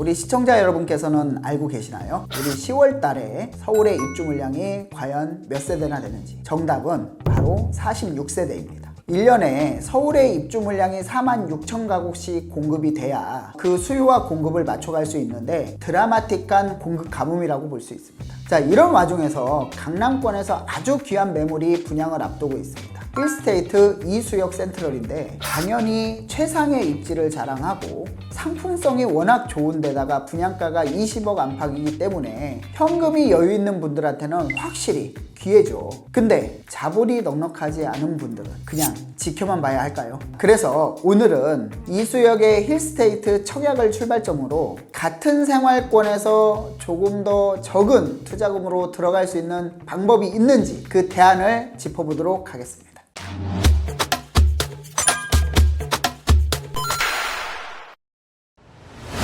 우리 시청자 여러분께서는 알고 계시나요? 우리 10월 달에 서울의 입주 물량이 과연 몇 세대나 되는지. 정답은 바로 46세대입니다. 1년에 서울의 입주 물량이 46,000가구씩 공급이 돼야 그 수요와 공급을 맞춰갈 수 있는데 드라마틱한 공급 가뭄이라고 볼 수 있습니다. 자, 이런 와중에서 강남권에서 아주 귀한 매물이 분양을 앞두고 있습니다. 힐스테이트 이수역 센트럴인데 당연히 최상의 입지를 자랑하고 상품성이 워낙 좋은 데다가 분양가가 20억 안팎이기 때문에 현금이 여유 있는 분들한테는 확실히 기회죠. 근데 자본이 넉넉하지 않은 분들은 그냥 지켜만 봐야 할까요? 그래서 오늘은 이수역의 힐스테이트 청약을 출발점으로 같은 생활권에서 조금 더 적은 투자금으로 들어갈 수 있는 방법이 있는지 그 대안을 짚어보도록 하겠습니다.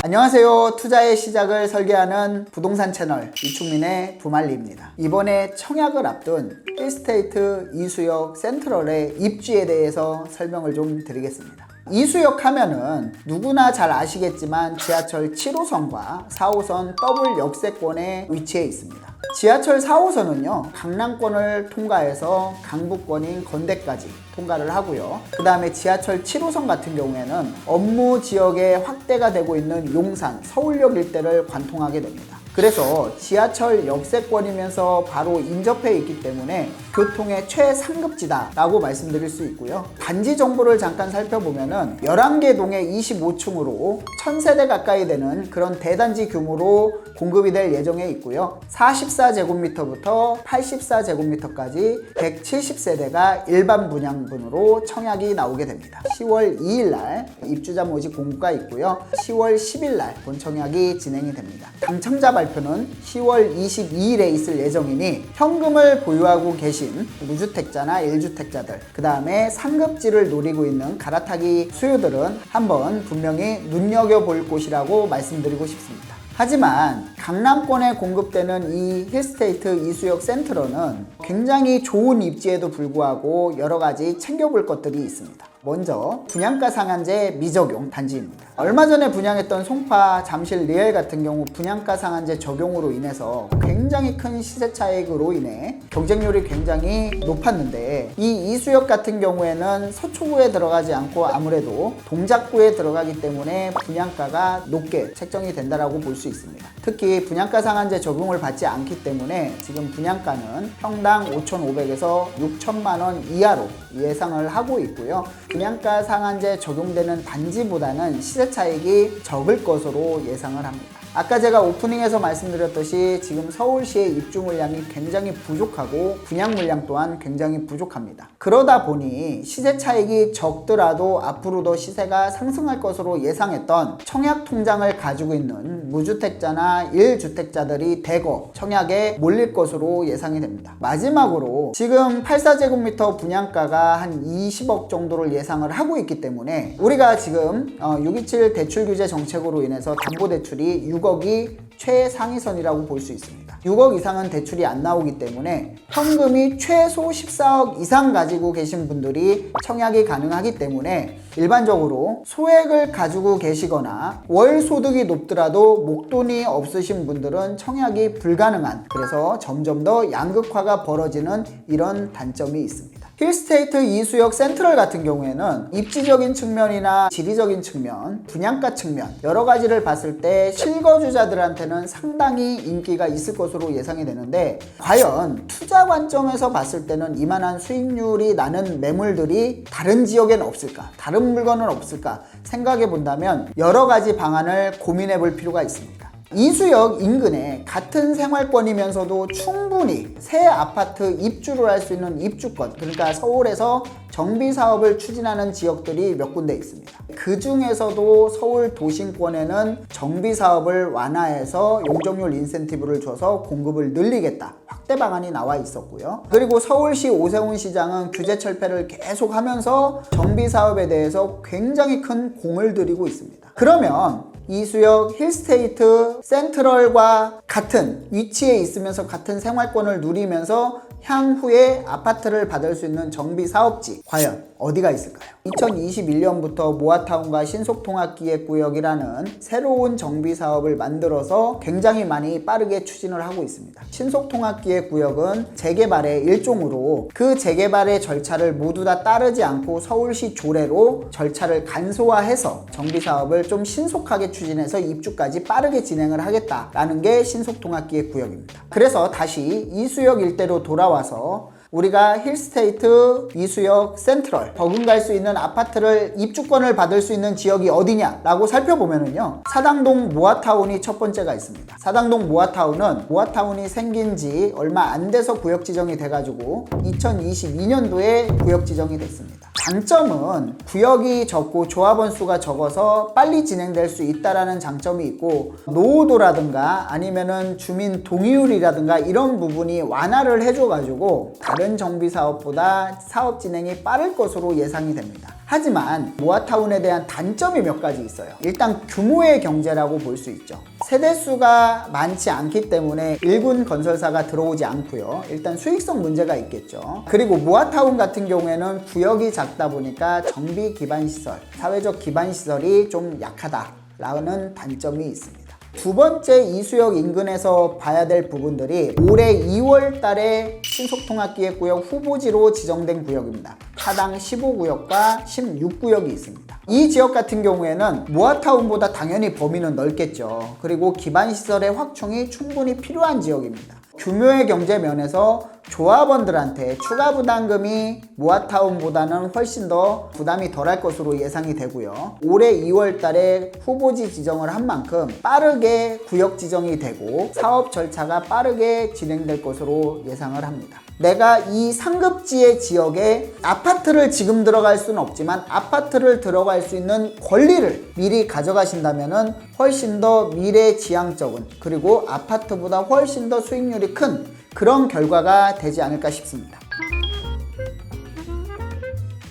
안녕하세요. 투자의 시작을 설계하는 부동산 채널 이충민의 부말리입니다. 이번에 청약을 앞둔 힐스테이트 이수역 센트럴의 입지에 대해서 설명을 좀 드리겠습니다. 이수역 하면은 누구나 잘 아시겠지만 지하철 7호선과 4호선 더블 역세권에 위치해 있습니다. 지하철 4호선은요 강남권을 통과해서 강북권인 건대까지 통과를 하고요. 그 다음에 지하철 7호선 같은 경우에는 업무 지역에 확대가 되고 있는 용산, 서울역 일대를 관통하게 됩니다. 그래서 지하철 역세권이면서 바로 인접해 있기 때문에 교통의 최상급지다 라고 말씀드릴 수 있고요. 단지 정보를 잠깐 살펴보면은 11개 동에 25층으로 1000세대 가까이 되는 그런 대단지 규모로 공급이 될 예정에 있고요. 44제곱미터부터 84제곱미터까지 170세대가 일반 분양분으로 청약이 나오게 됩니다. 10월 2일날 입주자 모집 공고가 있고요. 10월 10일날 본청약이 진행이 됩니다. 당첨자 발표는 10월 22일에 있을 예정이니 현금을 보유하고 계신 무주택자나 1주택자들, 그 다음에 상급지를 노리고 있는 갈아타기 수요들은 한번 분명히 눈여겨볼 곳이라고 말씀드리고 싶습니다. 하지만 강남권에 공급되는 이 힐스테이트 이수역 센트럴은 굉장히 좋은 입지에도 불구하고 여러 가지 챙겨볼 것들이 있습니다. 먼저 분양가 상한제 미적용 단지입니다. 얼마 전에 분양했던 송파, 잠실, 리엘 같은 경우 분양가 상한제 적용으로 인해서 굉장히 큰 시세 차익으로 인해 경쟁률이 굉장히 높았는데 이 이수역 같은 경우에는 서초구에 들어가지 않고 아무래도 동작구에 들어가기 때문에 분양가가 높게 책정이 된다라고 볼 수 있습니다. 특히 분양가 상한제 적용을 받지 않기 때문에 지금 분양가는 평당 5,500에서 6천만 원 이하로 예상을 하고 있고요. 분양가 상한제 적용되는 단지보다는 시세 차익이 적을 것으로 예상을 합니다. 아까 제가 오프닝에서 말씀드렸듯이 지금 서울시의 입주 물량이 굉장히 부족하고 분양 물량 또한 굉장히 부족합니다. 그러다 보니 시세 차익이 적더라도 앞으로 더 시세가 상승할 것으로 예상했던 청약 통장을 가지고 있는 무주택자나 1주택자들이 대거 청약에 몰릴 것으로 예상이 됩니다. 마지막으로 지금 84제곱미터 분양가가 한 20억 정도를 예상을 하고 있기 때문에 우리가 지금 627 대출 규제 정책으로 인해서 담보대출이 6억이 최상위선이라고 볼 수 있습니다. 6억 이상은 대출이 안 나오기 때문에 현금이 최소 14억 이상 가지고 계신 분들이 청약이 가능하기 때문에 일반적으로 소액을 가지고 계시거나 월 소득이 높더라도 목돈이 없으신 분들은 청약이 불가능한, 그래서 점점 더 양극화가 벌어지는 이런 단점이 있습니다. 힐스테이트 이수역 센트럴 같은 경우에는 입지적인 측면이나 지리적인 측면, 분양가 측면 여러 가지를 봤을 때 실거주자들한테는 상당히 인기가 있을 것으로 예상이 되는데 과연 투자 관점에서 봤을 때는 이만한 수익률이 나는 매물들이 다른 지역에는 없을까? 다른 물건은 없을까? 생각해 본다면 여러 가지 방안을 고민해 볼 필요가 있습니다. 이수역 인근에 같은 생활권이면서도 충분히 새 아파트 입주를 할 수 있는 입주권, 그러니까 서울에서 정비사업을 추진하는 지역들이 몇 군데 있습니다. 그 중에서도 서울 도심권에는 정비사업을 완화해서 용적률 인센티브를 줘서 공급을 늘리겠다, 확대 방안이 나와 있었고요. 그리고 서울시 오세훈 시장은 규제 철폐를 계속하면서 정비사업에 대해서 굉장히 큰 공을 들이고 있습니다. 그러면 이수역 힐스테이트 센트럴과 같은 위치에 있으면서 같은 생활권을 누리면서 향후에 아파트를 받을 수 있는 정비 사업지 과연 어디가 있을까요? 2021년부터 모아타운과 신속통합기획구역이라는 새로운 정비 사업을 만들어서 굉장히 많이 빠르게 추진을 하고 있습니다. 신속통합기획구역은 재개발의 일종으로 그 재개발의 절차를 모두 다 따르지 않고 서울시 조례로 절차를 간소화해서 정비 사업을 좀 신속하게 추진해서 입주까지 빠르게 진행을 하겠다라는 게 신속통합기획구역입니다. 그래서 다시 이수역 일대로 돌아와서 우리가 힐스테이트, 이수역, 센트럴 버금갈 수 있는 아파트를 입주권을 받을 수 있는 지역이 어디냐라고 살펴보면은요, 사당동 모아타운이 첫 번째가 있습니다. 사당동 모아타운은 모아타운이 생긴 지 얼마 안 돼서 구역 지정이 돼가지고 2022년도에 구역 지정이 됐습니다. 장점은 구역이 적고 조합원 수가 적어서 빨리 진행될 수 있다라는 장점이 있고, 노후도라든가 아니면은 주민 동의율이라든가 이런 부분이 완화를 해줘가지고 다른 정비 사업보다 사업 진행이 빠를 것으로 예상이 됩니다. 하지만 모아타운에 대한 단점이 몇 가지 있어요. 일단 규모의 경제라고 볼 수 있죠. 세대수가 많지 않기 때문에 일군 건설사가 들어오지 않고요. 일단 수익성 문제가 있겠죠. 그리고 모아타운 같은 경우에는 구역이 작다 보니까 정비 기반시설, 사회적 기반시설이 좀 약하다라는 단점이 있습니다. 두 번째, 이수역 인근에서 봐야 될 부분들이 올해 2월 달에 신속통합기획구역 후보지로 지정된 구역입니다. 사당 15구역과 16구역이 있습니다. 이 지역 같은 경우에는 모아타운보다 당연히 범위는 넓겠죠. 그리고 기반시설의 확충이 충분히 필요한 지역입니다. 규모의 경제 면에서 조합원들한테 추가 부담금이 모아타운보다는 훨씬 더 부담이 덜할 것으로 예상이 되고요. 올해 2월 달에 후보지 지정을 한 만큼 빠르게 구역 지정이 되고 사업 절차가 빠르게 진행될 것으로 예상을 합니다. 내가 이 상급지의 지역에 아파트를 지금 들어갈 수는 없지만 아파트를 들어갈 수 있는 권리를 미리 가져가신다면 훨씬 더 미래지향적인, 그리고 아파트보다 훨씬 더 수익률이 큰 그런 결과가 되지 않을까 싶습니다.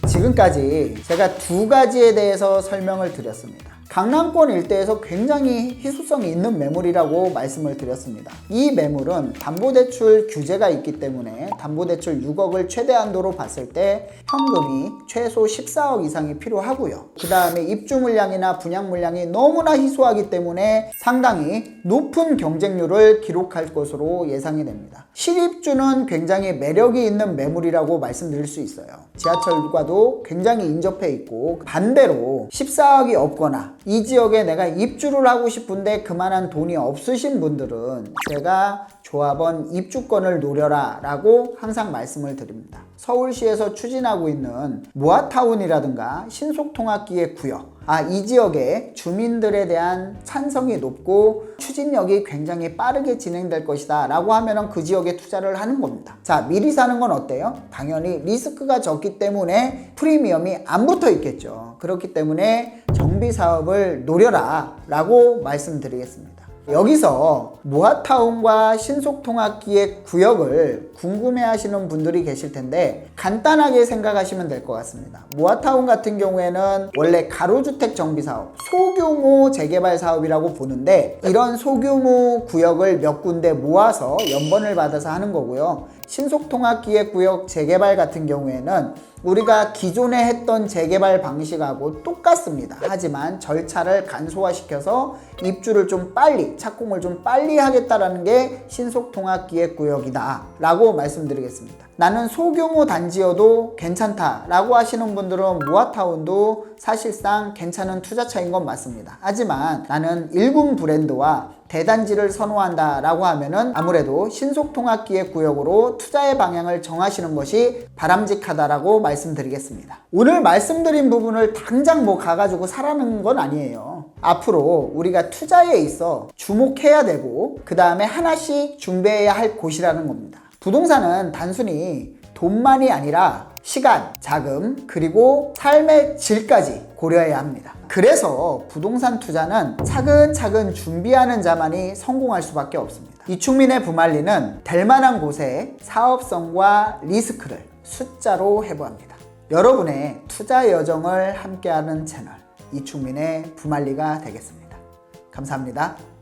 지금까지 제가 두 가지에 대해서 설명을 드렸습니다. 강남권 일대에서 굉장히 희소성이 있는 매물이라고 말씀을 드렸습니다. 이 매물은 담보대출 규제가 있기 때문에 담보대출 6억을 최대 한도로 봤을 때 현금이 최소 14억 이상이 필요하고요. 그 다음에 입주 물량이나 분양 물량이 너무나 희소하기 때문에 상당히 높은 경쟁률을 기록할 것으로 예상이 됩니다. 실입주는 굉장히 매력이 있는 매물이라고 말씀드릴 수 있어요. 지하철과도 굉장히 인접해 있고, 반대로 14억이 없거나 이 지역에 내가 입주를 하고 싶은데 그만한 돈이 없으신 분들은 제가 조합원 입주권을 노려라 라고 항상 말씀을 드립니다. 서울시에서 추진하고 있는 모아타운이라든가 신속통합기획구역, 이 지역의 주민들에 대한 찬성이 높고 추진력이 굉장히 빠르게 진행될 것이다 라고 하면 그 지역에 투자를 하는 겁니다. 자, 미리 사는 건 어때요? 당연히 리스크가 적기 때문에 프리미엄이 안 붙어 있겠죠. 그렇기 때문에 정비 사업을 노려라 라고 말씀드리겠습니다. 여기서 모아타운과 신속통합기획구역을 궁금해하시는 분들이 계실 텐데 간단하게 생각하시면 될 것 같습니다. 모아타운 같은 경우에는 원래 가로주택 정비사업, 소규모 재개발 사업이라고 보는데, 이런 소규모 구역을 몇 군데 모아서 연번을 받아서 하는 거고요. 신속통합기획구역 재개발 같은 경우에는 우리가 기존에 했던 재개발 방식하고 똑같습니다. 하지만 절차를 간소화시켜서 입주를 좀 빨리, 착공을 좀 빨리 하겠다라는 게 신속통합기획구역이다 라고 말씀드리겠습니다. 나는 소규모 단지여도 괜찮다 라고 하시는 분들은 모아타운도 사실상 괜찮은 투자처인 건 맞습니다. 하지만 나는 1군 브랜드와 대단지를 선호한다 라고 하면은 아무래도 신속통합기획구역으로 투자의 방향을 정하시는 것이 바람직하다라고 말씀드리겠습니다. 오늘 말씀드린 부분을 당장 가가지고 사라는 건 아니에요. 앞으로 우리가 투자에 있어 주목해야 되고 그 다음에 하나씩 준비해야 할 곳이라는 겁니다. 부동산은 단순히 돈만이 아니라 시간, 자금, 그리고 삶의 질까지 고려해야 합니다. 그래서 부동산 투자는 차근차근 준비하는 자만이 성공할 수밖에 없습니다. 이충민의 부말리는 될 만한 곳에 사업성과 리스크를 숫자로 해부합니다. 여러분의 투자 여정을 함께하는 채널 이충민의 부말리가 되겠습니다. 감사합니다.